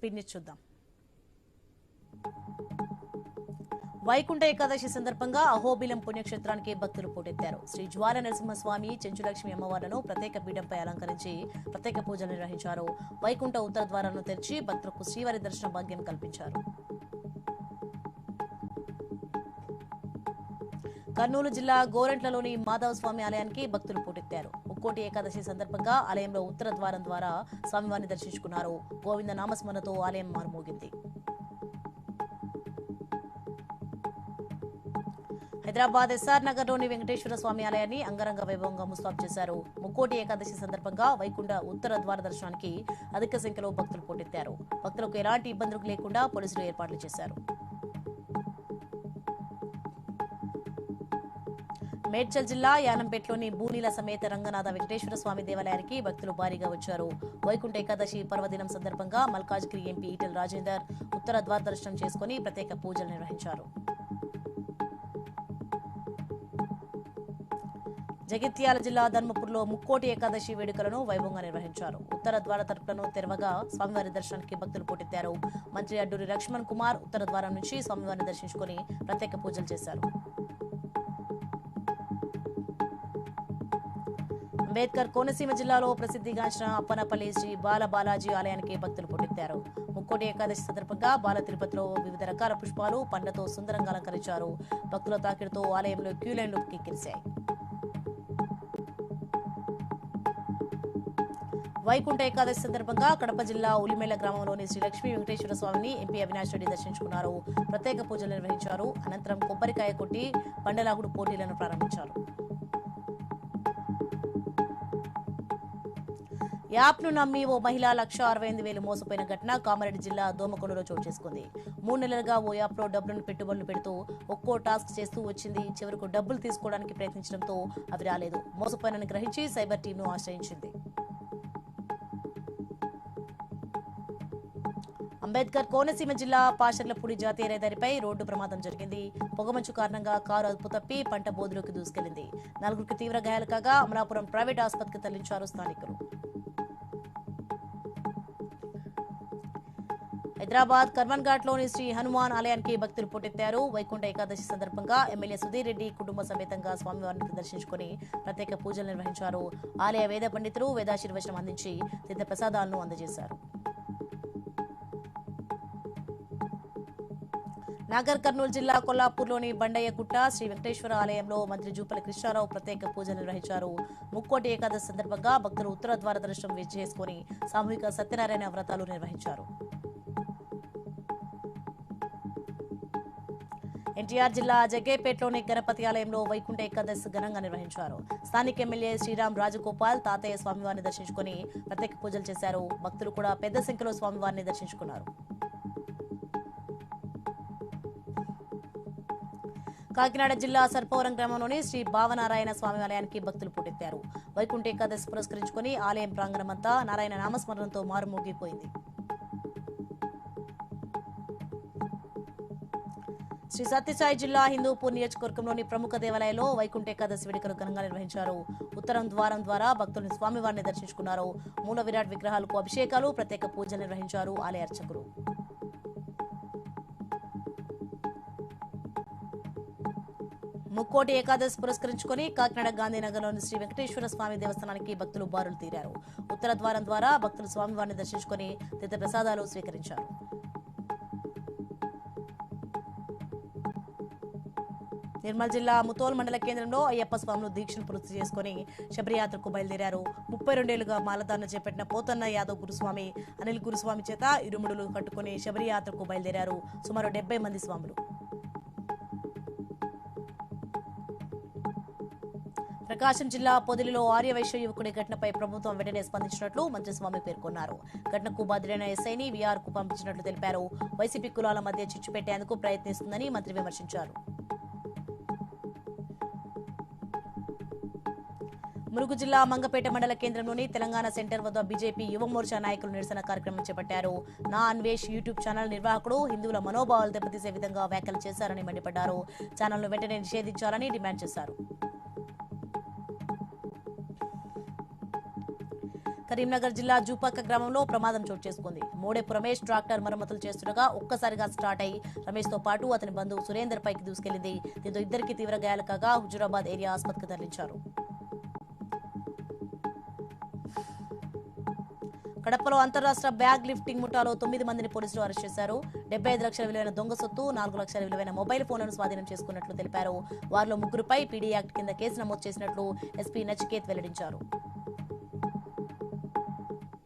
పిన్ని చూద్దాం. వైకుంఠ ఏకాదశి సందర్భంగా అహోబిలం పుణ్యక్షేత్రానికి భక్తులు పోటెత్తారు. శ్రీ జ్వాల నరసింహస్వామి, చెంచులక్ష్మి అమ్మవార్లను ప్రత్యేక పీఠంపై అలంకరించి ప్రత్యేక పూజలు నిర్వహించారు. వైకుంఠ ఉత్తర ద్వారాలను తెరిచి భక్తులకు శ్రీవారి దర్శన భాగ్యం కల్పించారు. కర్నూలు జిల్లా గోరంట్లలోని మాధవ స్వామి ఆలయానికి భక్తులు పోటెత్తారు. ముక్కోటి ఏకాదశి సందర్భంగా ఆలయంలో ఉత్తర ద్వారం ద్వారా స్వామివారిని దర్శించుకున్నారు. గోవింద నామస్మరణతో ఆలయం మారుమోగింది. హైదరాబాద్ ఎస్ఆర్ నగర్ లోని వెంకటేశ్వర స్వామి ఆలయాన్ని అంగరంగ వైభవంగా ముస్తాబు చేశారు. ముక్కోటి ఏకాదశి సందర్భంగా వైకుంఠ ఉత్తర ద్వార దర్శనానికి అధిక సంఖ్యలో భక్తులు పోటెత్తారు. భక్తులకు ఎలాంటి ఇబ్బందులు లేకుండా పోలీసులు ఏర్పాట్లు చేశారు. మేడ్చల్ జిల్లా యానంపేటలోని బూనీల సమేత రంగనాథ వెంకటేశ్వర స్వామి దేవాలయానికి భక్తులు భారీగా వచ్చారు. వైకుంఠ ఏకాదశి పర్వదినం సందర్భంగా మల్కాజ్గిరి ఎంపీ ఈటెల రాజేందర్ ఉత్తర ద్వార దర్శనం చేసుకుని ప్రత్యేక పూజలు నిర్వహించారు. జగిత్యాల జిల్లా ధర్మపురిలో ముక్కోటి ఏకాదశి వేడుకలను వైభవంగా నిర్వహించారు. ఉత్తర ద్వార తలుపులను తెరవగా స్వామివారి దర్శనానికి భక్తులు పోటెత్తారు. మంత్రి అడ్డూరి లక్ష్మణ్ కుమార్ ఉత్తర ద్వారం నుంచి స్వామివారిని దర్శించుకుని ప్రత్యేక పూజలు చేశారు. అంబేద్కర్ కోనసీమ జిల్లాలో ప్రసిద్ధిగాంచిన అప్పనపల్లి శ్రీ బాల బాలాజీ ఆలయానికి భక్తులు పోటెత్తారు. ముక్కోటి ఏకాదశి సందర్భంగా బాల తిరుపతిలో వివిధ రకాల పుష్పాలు, పండ్లతో సుందరంగా అలంకరించారు. భక్తుల తాకిడితో ఆలయంలో క్యూలైన్లు కిక్కిరిశాయి. వైకుంఠ ఏకాదశి సందర్భంగా కడప జిల్లా ఉలిమేల గ్రామంలోని శ్రీ లక్ష్మీ వెంకటేశ్వర స్వామిని ఎంపీ అవినాష్ రెడ్డి దర్శించుకున్నారు. ప్రత్యేక పూజలు నిర్వహించారు. అనంతరం కొబ్బరికాయ కొట్టి బండలాగుడు పోటీలను ప్రారంభించారు. యాప్ను నమ్మి ఓ మహిళ 1,65,000 మోసపోయిన ఘటన కామారెడ్డి జిల్లా దోమకొండలో చోటు చేసుకుంది. 3 నెలలుగా ఓ యాప్లో డబ్బులను పెట్టుబడులు పెడుతూ ఒక్కో టాస్క్ చేస్తూ వచ్చింది. చివరకు డబ్బులు తీసుకోవడానికి ప్రయత్నించడంతో అవి రాలేదు. మోసపోయినని గ్రహించి సైబర్ టీంను ఆశ్రయించింది. అంబేద్కర్ కోనసీమ జిల్లా పాషర్లపూడి జాతీయ రహదారిపై రోడ్డు ప్రమాదం జరిగింది. పొగమంచు కారణంగా కారు అదుపు తప్పి పంట బోధులోకి దూసుకెళ్లింది. 4గురికి తీవ్ర గాయాలు కాగా అమలాపురం ప్రైవేట్ ఆసుపత్రికి తరలించారు స్థానికులు. హైదరాబాద్ కర్మన్ ఘాట్ లోని శ్రీ హనుమాన్ ఆలయానికి భక్తులు పోటెత్తారు. వైకుంఠ ఏకాదశి సందర్భంగా ఎమ్మెల్యే సుధీర్ రెడ్డి కుటుంబ సమేతంగా స్వామివారిని దర్శించుకుని ప్రత్యేక పూజలు నిర్వహించారు. ఆలయ వేద పండితులు వేదాశీర్వచనం అందించి తీర్థ ప్రసాదాలను అందజేశారు. నాగర్ కర్నూలు జిల్లా కొల్లాపూర్లోని బండయ్యగుట్ట శ్రీ వెంకటేశ్వర ఆలయంలో మంత్రి జూపల్లి కృష్ణారావు ప్రత్యేక పూజలు నిర్వహించారు. ముక్కోటి ఏకాదశి సందర్భంగా భక్తులు ఉత్తర ద్వార దర్శనం చేసుకుని సామూహిక సత్యనారాయణ వ్రతాలు నిర్వహించారు. ఎన్టీఆర్ జిల్లా జగ్గేపేటలోని గణపతి ఆలయంలో వైకుంఠ ఏకాదశి ఘనంగా నిర్వహించారు. స్థానిక ఎమ్మెల్యే శ్రీరామ్ రాజగోపాల్ తాతయ్య స్వామివారిని దర్శించుకుని ప్రత్యేక పూజలు చేశారు. భక్తులు కూడా పెద్ద సంఖ్యలో స్వామివారిని దర్శించుకున్నారు. కాకినాడ జిల్లా సర్పవరం గ్రామంలోని శ్రీ భావనారాయణ స్వామి ఆలయానికి భక్తులు పోటెత్తారు. వైకుంఠ ఏకాదశి పురస్కరించుకుని ఆలయం ప్రాంగణమంతా నారాయణ నామస్మరణతో మారుమోగిపోయింది. శ్రీ సత్యసాయి జిల్లా హిందూపూర్ నియోజకవర్గంలోని ప్రముఖ దేవాలయంలో వైకుంఠ ఏకాదశి వేడుకలు ఘనంగా నిర్వహించారు. ఉత్తరం ద్వారం ద్వారా భక్తులు స్వామివారిని దర్శించుకున్నారు. మూల విరాట్ విగ్రహాలకు అభిషేకాలు, ప్రత్యేక పూజలు నిర్వహించారు ఆలయ అర్చకులు. ముక్కోటి ఏకాదశి పురస్కరించుకుని కాకినాడ గాంధీనగర్లోని శ్రీ వెంకటేశ్వర స్వామి దేవస్థానానికి భక్తులు బారులు తీరారు. ఉత్తర ద్వారం ద్వారా భక్తులు స్వామివారిని దర్శించుకుని తీర్థ ప్రసాదాలు స్వీకరించారు. నిర్మల్ జిల్లా ముతోల్ మండల కేంద్రంలో అయ్యప్ప స్వాములు దీక్షను పూర్తి చేసుకుని శబరియాత్రకు బయలుదేరారు. 32 ఏళ్లుగా మాలధారణ చేపట్టిన పోతన్న యాదవ్ గురుస్వామి, అనిల్ గురుస్వామి చేత ఇరుముడులు కట్టుకుని శబరియాత్రకు బయలుదేరారు. సుమారు 70 మంది స్వాములు. ప్రకాశం జిల్లా పొదిలిలో ఆర్యవైశ్య యువకుడి ఘటనపై ప్రభుత్వం వెంటనే స్పందించినట్లు మంత్రి స్వామి పేర్కొన్నారు. ఘటనకు బాధ్యులైన ఎస్ఐని వీఆర్ కు పంపించినట్లు తెలిపారు. వైసీపీ కులాల మధ్య చిచ్చు పెట్టేందుకు ప్రయత్నిస్తుందని మంత్రి విమర్శించారు. ములుగు జిల్లా మంగపేట మండల కేంద్రంలోని తెలంగాణ సెంటర్ వద్ద బీజేపీ యువ మోర్చా నాయకులు నిరసన కార్యక్రమం చేపట్టారు. నా అన్వేష్ యూట్యూబ్ ఛానల్ నిర్వాహకుడు హిందువుల మనోభావాలు దెబ్బతీసే విధంగా వ్యాఖ్యలు చేశారని మండిపడ్డారు. ఛానల్ను వెంటనే నిషేధించాలని డిమాండ్ చేశారు. కరీంనగర్ జిల్లా జూపక్క గ్రామంలో ప్రమాదం చోటు చేసుకుంది. మోడేపు రమేష్ ట్రాక్టర్ మరమ్మతులు చేస్తుండగా ఒక్కసారిగా స్టార్ట్ అయి రమేష్ తో పాటు అతని బంధువు సురేందర్ పైకి దూసుకెళ్లింది. దీంతో ఇద్దరికి తీవ్ర గాయాలు కాగా హుజూరాబాద్ ఏరియా ఆసుపత్రికి తరలించారు. కడపలో అంతర్రాష్ట్ర బ్యాగ్ లిఫ్టింగ్ ముఠాలో 9 మందిని పోలీసులు అరెస్ట్ చేశారు. 75 లక్షల విలువైన దొంగ సొత్తు, 4 లక్షల విలువైన మొబైల్ ఫోన్లను స్వాధీనం చేసుకున్నట్లు తెలిపారు. వారిలో 3పై పీడీ యాక్ట్ కింద కేసు నమోదు చేసినట్లు ఎస్పీ నచికేత్ వెల్లడించారు.